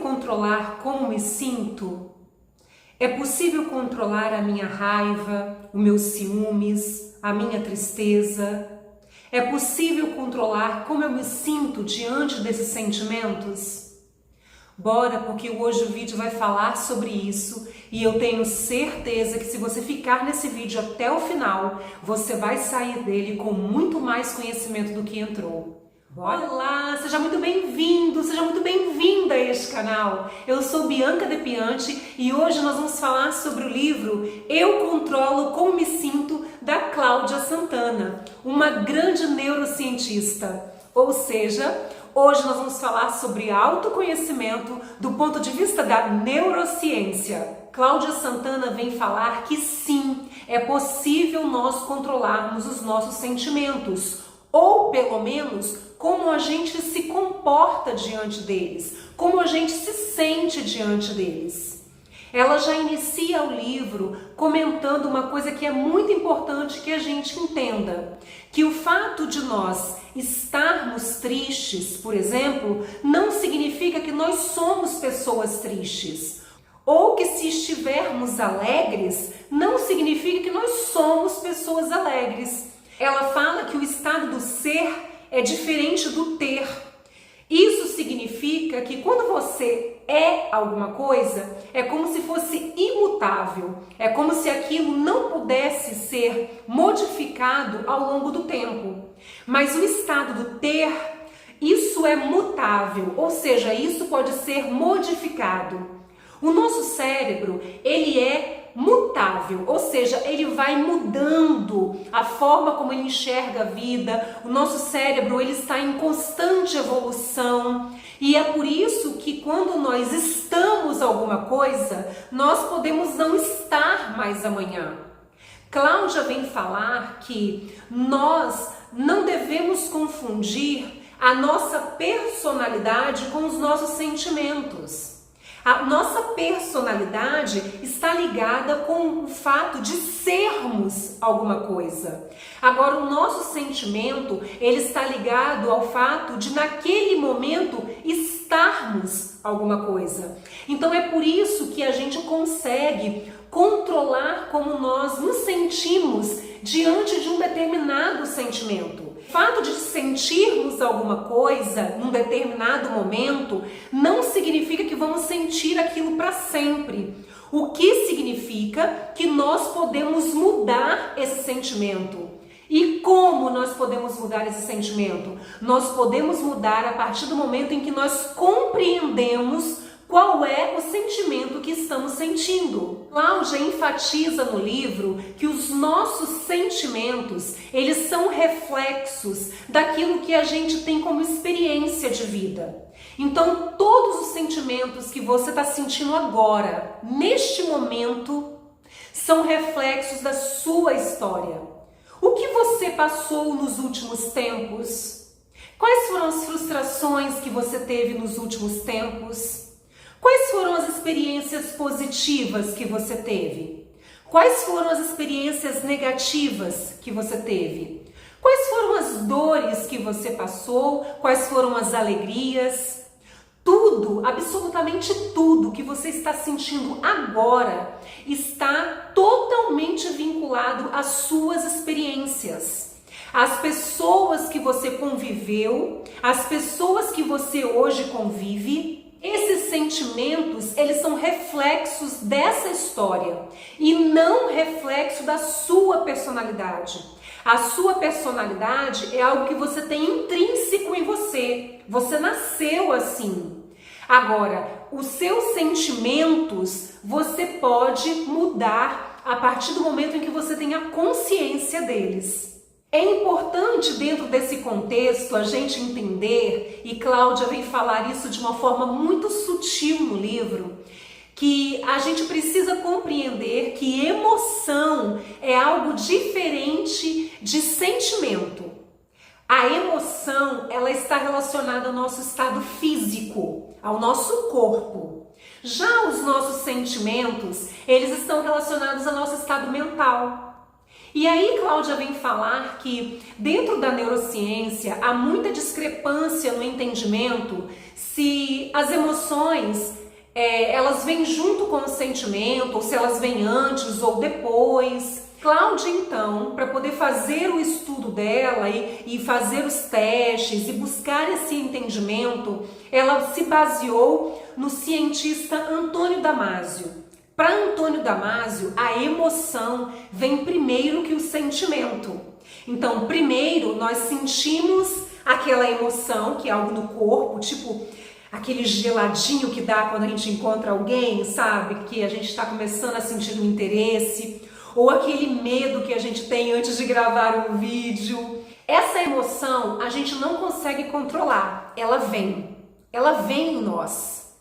controlar como me sinto? É possível controlar a minha raiva, os meus ciúmes, a minha tristeza? É possível controlar como eu me sinto diante desses sentimentos? Bora, porque hoje o vídeo vai falar sobre isso e eu tenho certeza que se você ficar nesse vídeo até o final, você vai sair dele com muito mais conhecimento do que entrou. Bora? Olá, seja muito bem-vindo, seja muito bem-vinda a este canal. Eu sou Bianca Depiante e hoje nós vamos falar sobre o livro Eu Controlo Como Me Sinto, da Cláudia Santana, uma grande neurocientista. Ou seja, hoje nós vamos falar sobre autoconhecimento do ponto de vista da neurociência. Cláudia Santana vem falar que sim, é possível nós controlarmos os nossos sentimentos, ou pelo menos como a gente se comporta diante deles, como a gente se sente diante deles. Ela já inicia o livro comentando uma coisa que é muito importante que a gente entenda, que o fato de nós estarmos tristes, por exemplo, não significa que nós somos pessoas tristes, ou que se estivermos alegres, não significa que nós somos pessoas alegres. Ela fala que o estado do ser é diferente do ter. Isso significa que quando você é alguma coisa, é como se fosse imutável, é como se aquilo não pudesse ser modificado ao longo do tempo. Mas o estado do ter, isso é mutável, ou seja, isso pode ser modificado. O nosso cérebro, ele é mutável, ou seja, ele vai mudando a forma como ele enxerga a vida. O nosso cérebro, ele está em constante evolução e é por isso que quando nós estamos alguma coisa, nós podemos não estar mais amanhã. Cláudia vem falar que nós não devemos confundir a nossa personalidade com os nossos sentimentos. A nossa personalidade está ligada com o fato de sermos alguma coisa. Agora, o nosso sentimento, ele está ligado ao fato de, naquele momento, estarmos alguma coisa. Então, é por isso que a gente consegue controlar como nós nos sentimos diante de um determinado sentimento. O fato de sentirmos alguma coisa num determinado momento não significa que vamos sentir aquilo para sempre. O que significa que nós podemos mudar esse sentimento. E como nós podemos mudar esse sentimento? Nós podemos mudar a partir do momento em que nós compreendemos qual é o sentimento que estamos sentindo. Cláudia enfatiza no livro que os nossos sentimentos, eles são reflexos daquilo que a gente tem como experiência de vida. Então, todos os sentimentos que você está sentindo agora, neste momento, são reflexos da sua história. O que você passou nos últimos tempos? Quais foram as frustrações que você teve nos últimos tempos? Quais foram as experiências positivas que você teve? Quais foram as experiências negativas que você teve? Quais foram as dores que você passou? Quais foram as alegrias? Tudo, absolutamente tudo que você está sentindo agora está totalmente vinculado às suas experiências. As pessoas que você conviveu, as pessoas que você hoje convive. Esses sentimentos, eles são reflexos dessa história e não reflexo da sua personalidade. A sua personalidade é algo que você tem intrínseco em você. Você nasceu assim. Agora, os seus sentimentos, você pode mudar a partir do momento em que você tem a consciência deles. É importante dentro desse contexto a gente entender, e Cláudia vem falar isso de uma forma muito sutil no livro, que a gente precisa compreender que emoção é algo diferente de sentimento. A emoção, ela está relacionada ao nosso estado físico, ao nosso corpo. Já os nossos sentimentos, eles estão relacionados ao nosso estado mental. E aí Cláudia vem falar que dentro da neurociência há muita discrepância no entendimento se se as emoções elas vêm junto com o sentimento, ou se elas vêm antes ou depois. Cláudia, então, para poder fazer o estudo dela e fazer os testes e buscar esse entendimento, ela se baseou no cientista Antônio Damasio. Para Antônio Damasio, a emoção vem primeiro que o sentimento. Então, primeiro nós sentimos aquela emoção, que é algo no corpo, tipo aquele geladinho que dá quando a gente encontra alguém, sabe? Que a gente está começando a sentir um interesse, ou aquele medo que a gente tem antes de gravar um vídeo. Essa emoção a gente não consegue controlar, ela vem em nós.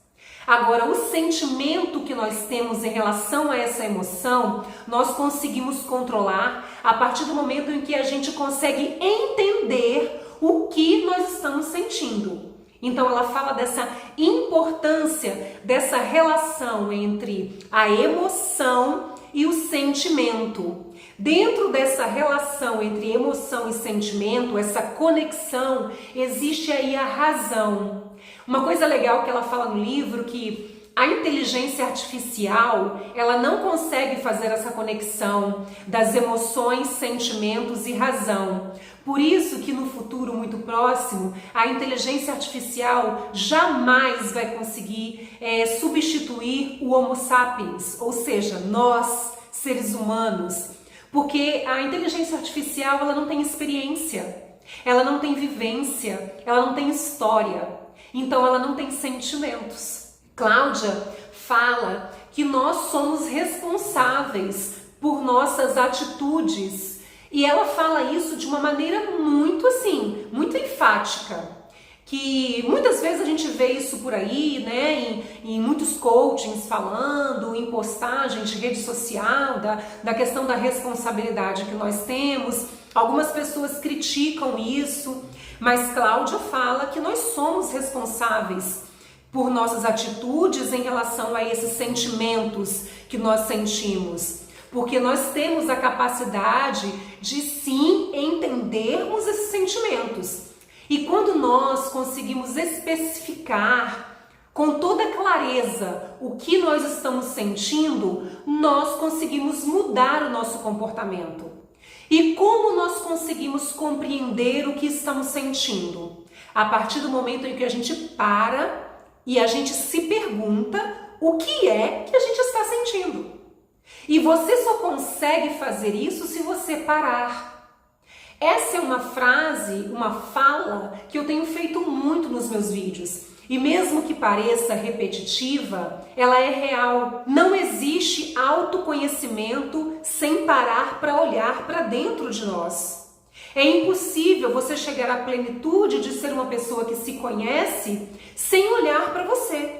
Agora, o sentimento que nós temos em relação a essa emoção, nós conseguimos controlar a partir do momento em que a gente consegue entender o que nós estamos sentindo. Então ela fala dessa importância, dessa relação entre a emoção e o sentimento. Dentro dessa relação entre emoção e sentimento, essa conexão, existe aí a razão. Uma coisa legal que ela fala no livro, que a inteligência artificial, ela não consegue fazer essa conexão das emoções, sentimentos e razão. Por isso que no futuro muito próximo, a inteligência artificial jamais vai conseguir substituir o Homo sapiens, ou seja, nós, seres humanos, porque a inteligência artificial ela não tem experiência, ela não tem vivência, ela não tem história, então ela não tem sentimentos. Cláudia fala que nós somos responsáveis por nossas atitudes e ela fala isso de uma maneira muito muito enfática, que muitas vezes a gente vê isso por aí, né, em muitos coachings falando, em postagens de rede social, da questão da responsabilidade que nós temos. Algumas pessoas criticam isso, mas Cláudia fala que nós somos responsáveis por nossas atitudes em relação a esses sentimentos que nós sentimos, porque nós temos a capacidade de sim entendermos esses sentimentos. E quando nós conseguimos especificar com toda clareza o que nós estamos sentindo, nós conseguimos mudar o nosso comportamento. E como nós conseguimos compreender o que estamos sentindo? A partir do momento em que a gente para e a gente se pergunta o que é que a gente está sentindo. E você só consegue fazer isso se você parar. Essa é uma frase, uma fala que eu tenho feito muito nos meus vídeos. E mesmo que pareça repetitiva, ela é real. Não existe autoconhecimento sem parar para olhar para dentro de nós. É impossível você chegar à plenitude de ser uma pessoa que se conhece sem olhar para você.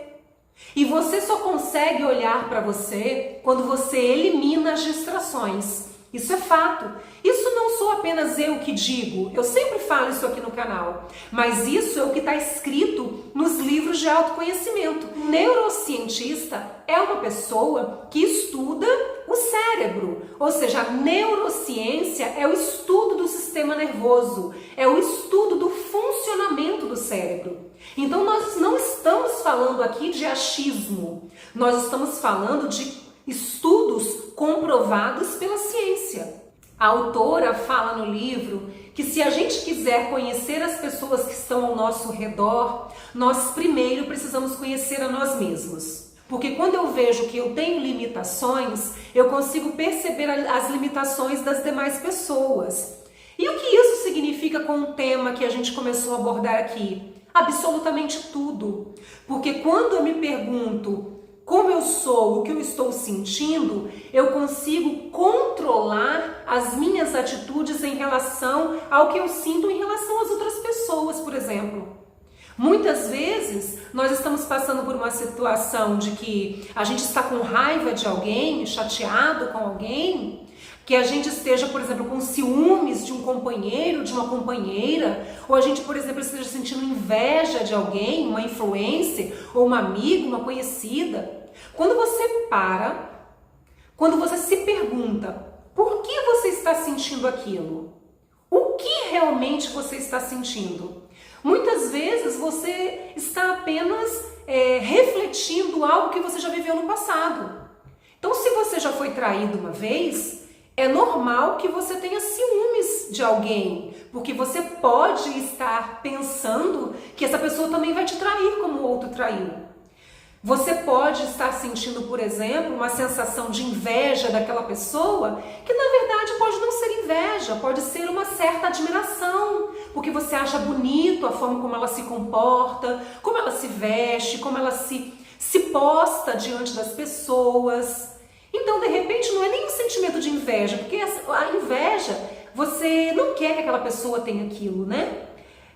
E você só consegue olhar para você quando você elimina as distrações. Isso é fato. Isso não sou apenas eu que digo, eu sempre falo isso aqui no canal, mas isso é o que está escrito nos livros de autoconhecimento. O neurocientista é uma pessoa que estuda o cérebro, ou seja, a neurociência é o estudo do sistema nervoso, é o estudo do funcionamento do cérebro. Então nós não estamos falando aqui de achismo, nós estamos falando de estudos comprovados pela ciência. A autora fala no livro que se a gente quiser conhecer as pessoas que estão ao nosso redor, nós primeiro precisamos conhecer a nós mesmos. Porque quando eu vejo que eu tenho limitações, eu consigo perceber as limitações das demais pessoas. E o que isso significa com o tema que a gente começou a abordar aqui? Absolutamente tudo. Porque quando eu me pergunto como eu sou, o que eu estou sentindo, eu consigo controlar as minhas atitudes em relação ao que eu sinto em relação às outras pessoas, por exemplo. Muitas vezes nós estamos passando por uma situação de que a gente está com raiva de alguém, chateado com alguém, que a gente esteja, por exemplo, com ciúmes de um companheiro, de uma companheira, ou a gente, por exemplo, esteja sentindo inveja de alguém, uma influencer, ou uma amiga, uma conhecida. Quando você para, quando você se pergunta por que você está sentindo aquilo, o que realmente você está sentindo, Muitas vezes você está apenas refletindo algo que você já viveu no passado. Então, se você já foi traído uma vez, é normal que você tenha ciúmes de alguém, porque você pode estar pensando que essa pessoa também vai te trair como o outro traiu. Você pode estar sentindo, por exemplo, uma sensação de inveja daquela pessoa, que na verdade pode não ser inveja, pode ser uma certa admiração, porque você acha bonito a forma como ela se comporta, como ela se veste, como ela se posta diante das pessoas. Então, de repente, não é nem um sentimento de inveja, porque a inveja, você não quer que aquela pessoa tenha aquilo, né?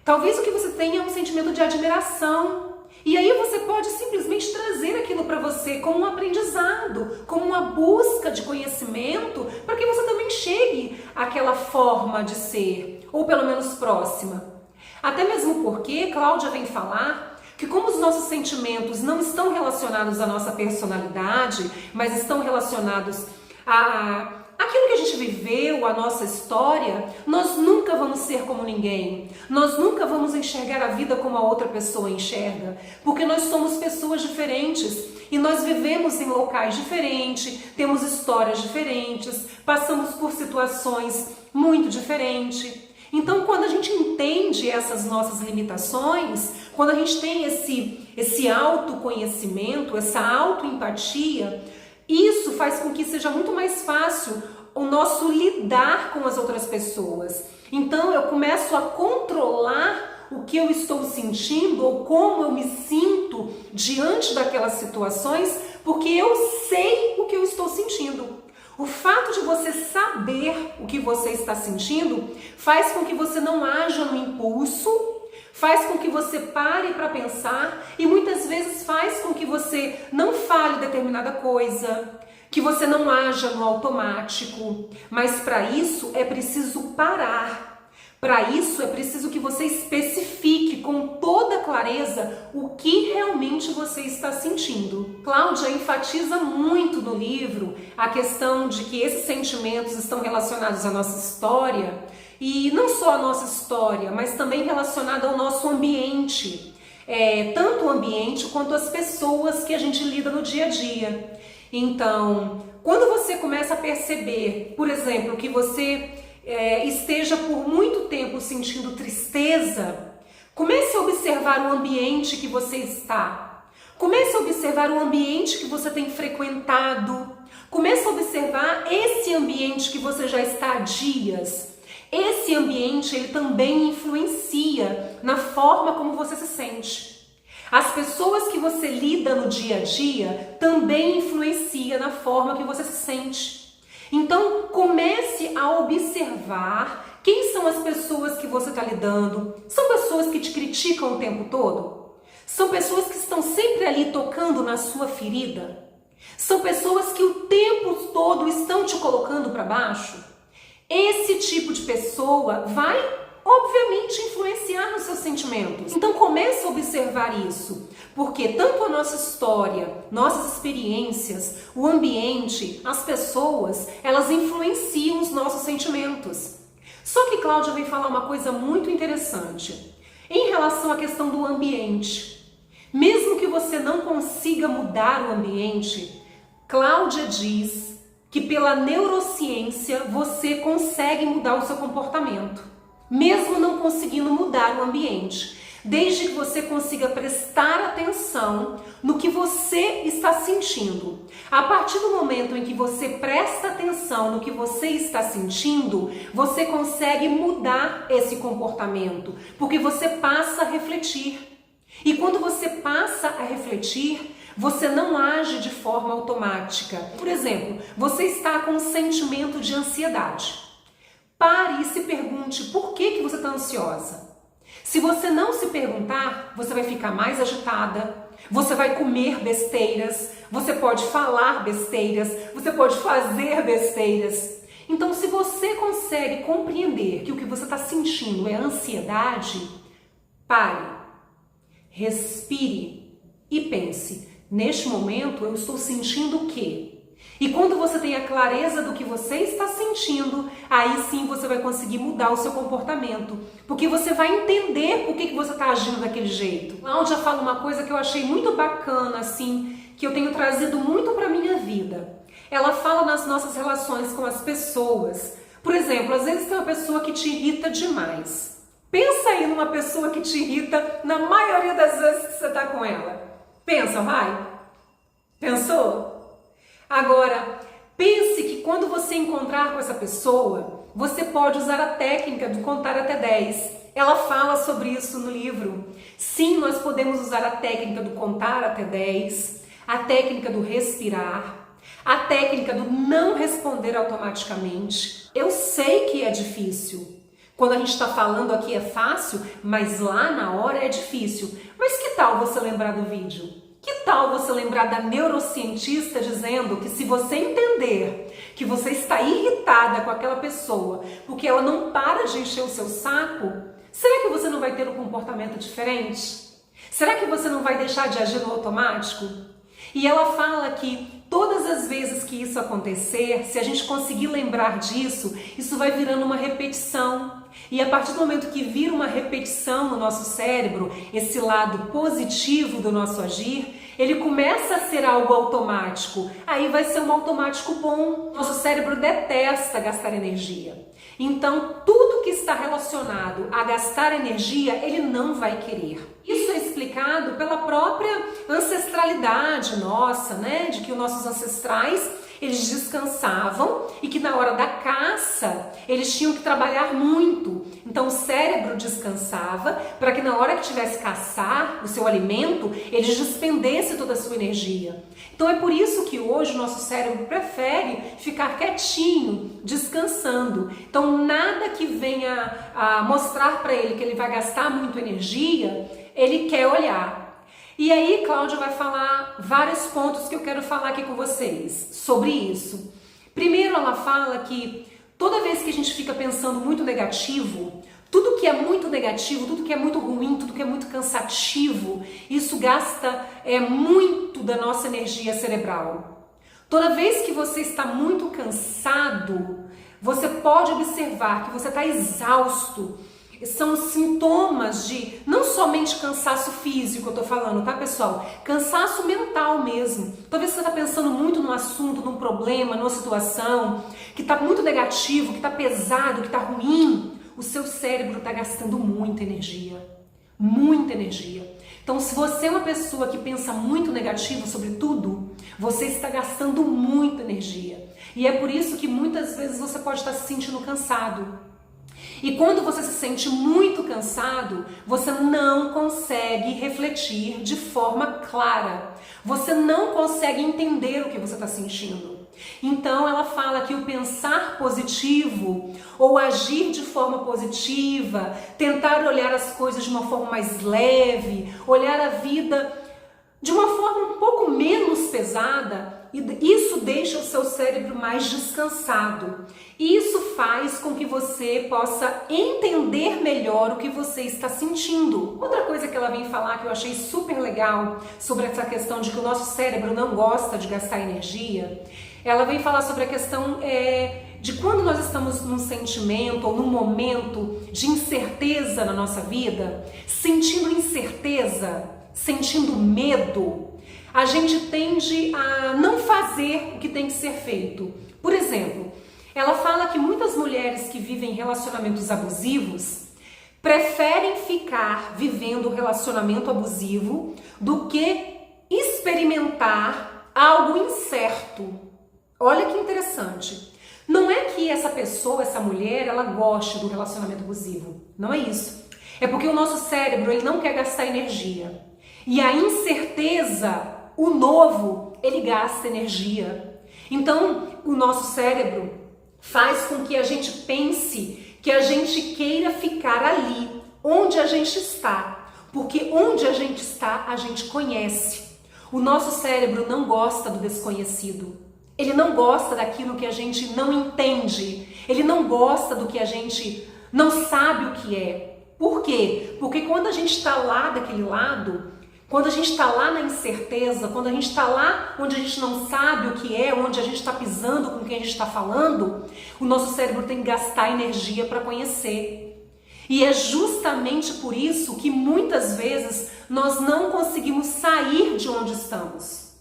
Talvez o que você tenha é um sentimento de admiração. E aí você pode simplesmente trazer aquilo para você como um aprendizado, como uma busca de conhecimento, para que você também chegue àquela forma de ser, ou pelo menos próxima. Até mesmo porque Cláudia vem falar que como os nossos sentimentos não estão relacionados à nossa personalidade, mas estão relacionados aquilo que a gente viveu, a nossa história, nós nunca vamos ser como ninguém. Nós nunca vamos enxergar a vida como a outra pessoa enxerga, porque nós somos pessoas diferentes e nós vivemos em locais diferentes, temos histórias diferentes, passamos por situações muito diferentes. Então, quando a gente entende essas nossas limitações, quando a gente tem esse autoconhecimento, essa autoempatia, isso faz com que seja muito mais fácil o nosso lidar com as outras pessoas. Então eu começo a controlar o que eu estou sentindo ou como eu me sinto diante daquelas situações, porque eu sei o que eu estou sentindo. O fato de você saber o que você está sentindo faz com que você não haja no impulso, faz com que você pare para pensar e muitas vezes faz com que você não fale determinada coisa, que você não haja no automático. Mas para isso é preciso parar. Para isso é preciso que você especifique com toda clareza o que realmente você está sentindo. Cláudia enfatiza muito no livro a questão de que esses sentimentos estão relacionados à nossa história, e não só à nossa história, mas também relacionado ao nosso ambiente, tanto o ambiente quanto as pessoas que a gente lida no dia a dia. Então, quando você começa a perceber, por exemplo, que você esteja por muito tempo sentindo tristeza, comece a observar o ambiente que você está. Comece a observar o ambiente que você tem frequentado. Comece a observar esse ambiente que você já está há dias. Esse ambiente, ele também influencia na forma como você se sente. As pessoas que você lida no dia a dia também influenciam na forma que você se sente. Então, comece a observar quem são as pessoas que você está lidando. São pessoas que te criticam o tempo todo? São pessoas que estão sempre ali tocando na sua ferida? São pessoas que o tempo todo estão te colocando para baixo? Esse tipo de pessoa vai, obviamente, influenciar nos seus sentimentos. Então comece a observar isso, porque tanto a nossa história, nossas experiências, o ambiente, as pessoas, elas influenciam os nossos sentimentos. Só que Cláudia vem falar uma coisa muito interessante em relação à questão do ambiente. Mesmo que você não consiga mudar o ambiente, Cláudia diz que pela neurociência você consegue mudar o seu comportamento, mesmo não conseguindo mudar o ambiente, desde que você consiga prestar atenção no que você está sentindo. A partir do momento em que você presta atenção no que você está sentindo, você consegue mudar esse comportamento, porque você passa a refletir. E quando você passa a refletir, você não age de forma automática. Por exemplo, você está com um sentimento de ansiedade. Pare e se pergunte por que você está ansiosa. Se você não se perguntar, você vai ficar mais agitada, você vai comer besteiras, você pode falar besteiras, você pode fazer besteiras. Então, se você consegue compreender que o que você está sentindo é ansiedade, pare, respire e pense: neste momento eu estou sentindo o quê? E quando você tem a clareza do que você está sentindo, aí sim você vai conseguir mudar o seu comportamento. Porque você vai entender por que você está agindo daquele jeito. Cláudia fala uma coisa que eu achei muito bacana, assim, que eu tenho trazido muito para a minha vida. Ela fala nas nossas relações com as pessoas. Por exemplo, às vezes tem uma pessoa que te irrita demais. Pensa aí numa pessoa que te irrita na maioria das vezes que você está com ela. Pensa, vai? Pensou? Agora, pense que quando você encontrar com essa pessoa, você pode usar a técnica do contar até 10. Ela fala sobre isso no livro. Sim, nós podemos usar a técnica do contar até 10, a técnica do respirar, a técnica do não responder automaticamente. Eu sei que é difícil. Quando a gente está falando aqui é fácil, mas lá na hora é difícil. Mas que tal você lembrar do vídeo? Que tal você lembrar da neurocientista dizendo que se você entender que você está irritada com aquela pessoa porque ela não para de encher o seu saco, será que você não vai ter um comportamento diferente? Será que você não vai deixar de agir no automático? E ela fala que todas as vezes que isso acontecer, se a gente conseguir lembrar disso, isso vai virando uma repetição. E a partir do momento que vira uma repetição no nosso cérebro, esse lado positivo do nosso agir, ele começa a ser algo automático. Aí vai ser um automático bom. Nosso cérebro detesta gastar energia. Então, tudo que está relacionado a gastar energia, ele não vai querer. Isso é explicado pela própria ancestralidade nossa, né? De que os nossos ancestrais, eles descansavam e que na hora da caça, eles tinham que trabalhar muito. Então, o cérebro descansava para que na hora que tivesse caçar o seu alimento, ele despendesse toda a sua energia. Então, é por isso que hoje o nosso cérebro prefere ficar quietinho, descansando. Então, nada que venha a mostrar para ele que ele vai gastar muito energia, ele quer olhar. E aí, Cláudia vai falar vários pontos que eu quero falar aqui com vocês sobre isso. Primeiro, ela fala que toda vez que a gente fica pensando muito negativo, tudo que é muito negativo, tudo que é muito ruim, tudo que é muito cansativo, isso gasta muito da nossa energia cerebral. Toda vez que você está muito cansado, você pode observar que você está exausto. São sintomas de não somente cansaço físico, eu tô falando, tá, pessoal? Cansaço mental mesmo. Talvez você tá pensando muito num assunto, num problema, numa situação que tá muito negativo, que tá pesado, que tá ruim. O seu cérebro tá gastando muita energia. Muita energia. Então, se você é uma pessoa que pensa muito negativo sobre tudo, você está gastando muita energia. E é por isso que muitas vezes você pode estar se sentindo cansado. E quando você se sente muito cansado, você não consegue refletir de forma clara. Você não consegue entender o que você está sentindo. Então ela fala que o pensar positivo ou agir de forma positiva, tentar olhar as coisas de uma forma mais leve, olhar a vida de uma forma um pouco menos pesada, isso deixa o seu cérebro mais descansado. E isso faz com que você possa entender melhor o que você está sentindo. Outra coisa que ela vem falar que eu achei super legal sobre essa questão de que o nosso cérebro não gosta de gastar energia, ela vem falar sobre a questão de quando nós estamos num sentimento ou num momento de incerteza na nossa vida, sentindo incerteza, sentindo medo, a gente tende a não fazer o que tem que ser feito. Por exemplo, ela fala que muitas mulheres que vivem relacionamentos abusivos preferem ficar vivendo o relacionamento abusivo do que experimentar algo incerto. Olha que interessante. Não é que essa pessoa, essa mulher, ela goste do relacionamento abusivo. Não é isso. É porque o nosso cérebro, ele não quer gastar energia. E a incerteza, o novo, ele gasta energia. Então, o nosso cérebro faz com que a gente pense que a gente queira ficar ali, onde a gente está. Porque onde a gente está, a gente conhece. O nosso cérebro não gosta do desconhecido. Ele não gosta daquilo que a gente não entende. Ele não gosta do que a gente não sabe o que é. Por quê? Porque quando a gente está lá daquele lado, Quando a gente está lá na incerteza, quando a gente está lá onde a gente não sabe o que é, onde a gente está pisando com quem a gente está falando, o nosso cérebro tem que gastar energia para conhecer. E é justamente por isso que muitas vezes nós não conseguimos sair de onde estamos.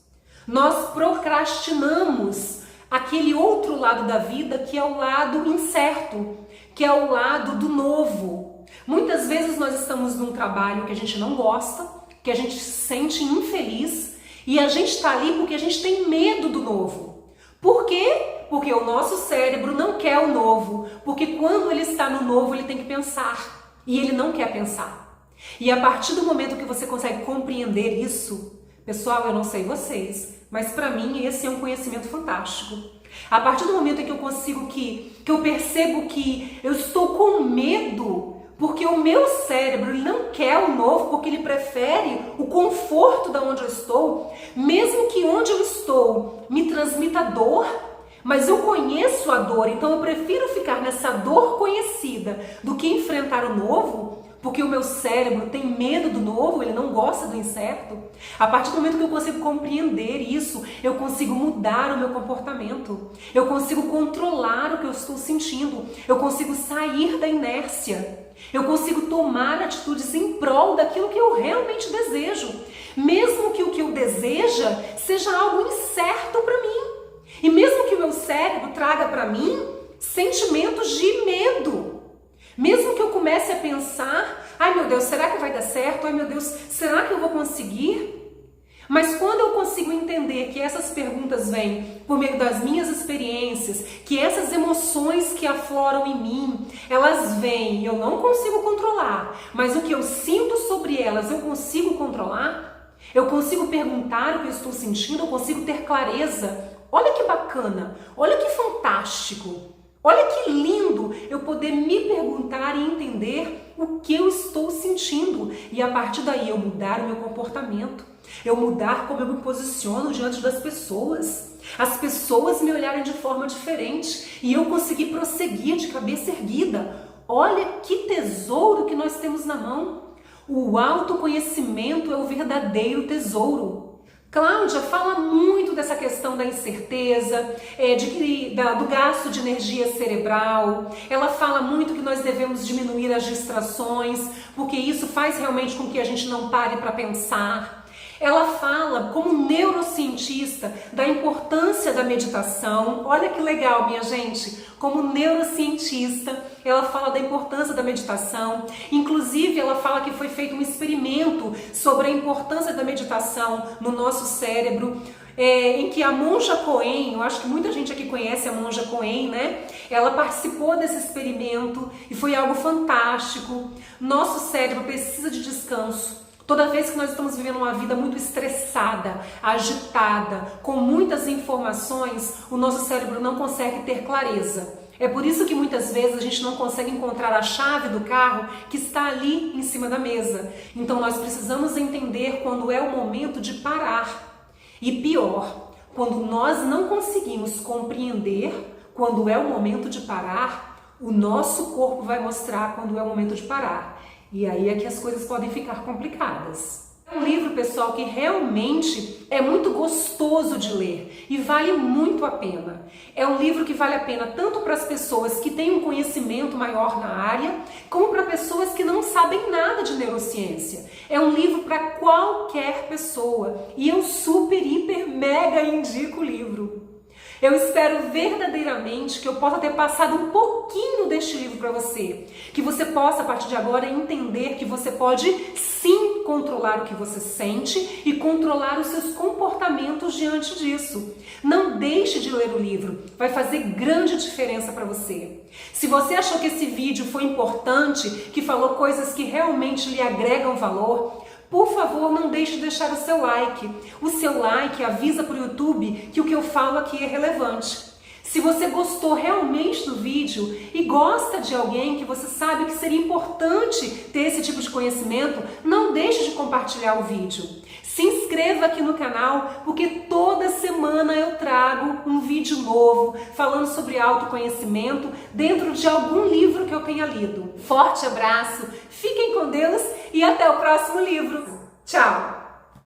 Nós procrastinamos aquele outro lado da vida que é o lado incerto, que é o lado do novo. Muitas vezes nós estamos num trabalho que a gente não gosta, que a gente se sente infeliz e a gente está ali porque a gente tem medo do novo. Por quê? Porque o nosso cérebro não quer o novo, porque quando ele está no novo ele tem que pensar e ele não quer pensar. E a partir do momento que você consegue compreender isso, pessoal, eu não sei vocês, mas para mim esse é um conhecimento fantástico. A partir do momento em que eu consigo que eu percebo que eu estou com medo, porque o meu cérebro ele não quer o novo, porque ele prefere o conforto da onde eu estou, mesmo que onde eu estou me transmita dor, mas eu conheço a dor, então eu prefiro ficar nessa dor conhecida do que enfrentar o novo, porque o meu cérebro tem medo do novo, ele não gosta do incerto. A partir do momento que eu consigo compreender isso, eu consigo mudar o meu comportamento, eu consigo controlar o que eu estou sentindo, eu consigo sair da inércia, eu consigo tomar atitudes em prol daquilo que eu realmente desejo, mesmo que o que eu deseja seja algo incerto para mim, e mesmo que o meu cérebro traga para mim sentimentos de medo. Mesmo que eu comece a pensar, ai meu Deus, será que vai dar certo? Ai meu Deus, será que eu vou conseguir? Mas quando eu consigo entender que essas perguntas vêm por meio das minhas experiências, que essas emoções que afloram em mim, elas vêm e eu não consigo controlar, mas o que eu sinto sobre elas eu consigo controlar, eu consigo perguntar o que eu estou sentindo, eu consigo ter clareza. Olha que bacana, olha que fantástico. Olha que lindo eu poder me perguntar e entender o que eu estou sentindo e a partir daí eu mudar o meu comportamento, eu mudar como eu me posiciono diante das pessoas, as pessoas me olharem de forma diferente e eu conseguir prosseguir de cabeça erguida. Olha que tesouro que nós temos na mão. O autoconhecimento é o verdadeiro tesouro. Cláudia fala muito dessa questão da incerteza, do gasto de energia cerebral. Ela fala muito que nós devemos diminuir as distrações, porque isso faz realmente com que a gente não pare para pensar. Ela fala, como neurocientista, da importância da meditação. Olha que legal, minha gente! Como neurocientista, ela fala da importância da meditação. Inclusive, ela fala que foi feito um experimento sobre a importância da meditação no nosso cérebro, em que a Monja Coen, eu acho que muita gente aqui conhece a Monja Coen, né? Ela participou desse experimento e foi algo fantástico. Nosso cérebro precisa de descanso. Toda vez que nós estamos vivendo uma vida muito estressada, agitada, com muitas informações, o nosso cérebro não consegue ter clareza. É por isso que muitas vezes a gente não consegue encontrar a chave do carro que está ali em cima da mesa. Então nós precisamos entender quando é o momento de parar. E pior, quando nós não conseguimos compreender quando é o momento de parar, o nosso corpo vai mostrar quando é o momento de parar. E aí é que as coisas podem ficar complicadas. É um livro, pessoal, que realmente é muito gostoso de ler e vale muito a pena. É um livro que vale a pena tanto para as pessoas que têm um conhecimento maior na área, como para pessoas que não sabem nada de neurociência. É um livro para qualquer pessoa e eu super, hiper, mega indico o livro. Eu espero verdadeiramente que eu possa ter passado um pouquinho deste livro para você. Que você possa, a partir de agora, entender que você pode sim controlar o que você sente e controlar os seus comportamentos diante disso. Não deixe de ler o livro, vai fazer grande diferença para você. Se você achou que esse vídeo foi importante, que falou coisas que realmente lhe agregam valor, por favor, não deixe de deixar o seu like. O seu like avisa para o YouTube que o que eu falo aqui é relevante. Se você gostou realmente do vídeo e gosta de alguém que você sabe que seria importante ter esse tipo de conhecimento, não deixe de compartilhar o vídeo. Se inscreva aqui no canal, porque toda semana eu trago um vídeo novo falando sobre autoconhecimento dentro de algum livro que eu tenha lido. Forte abraço, fiquem com Deus e até o próximo livro. Tchau!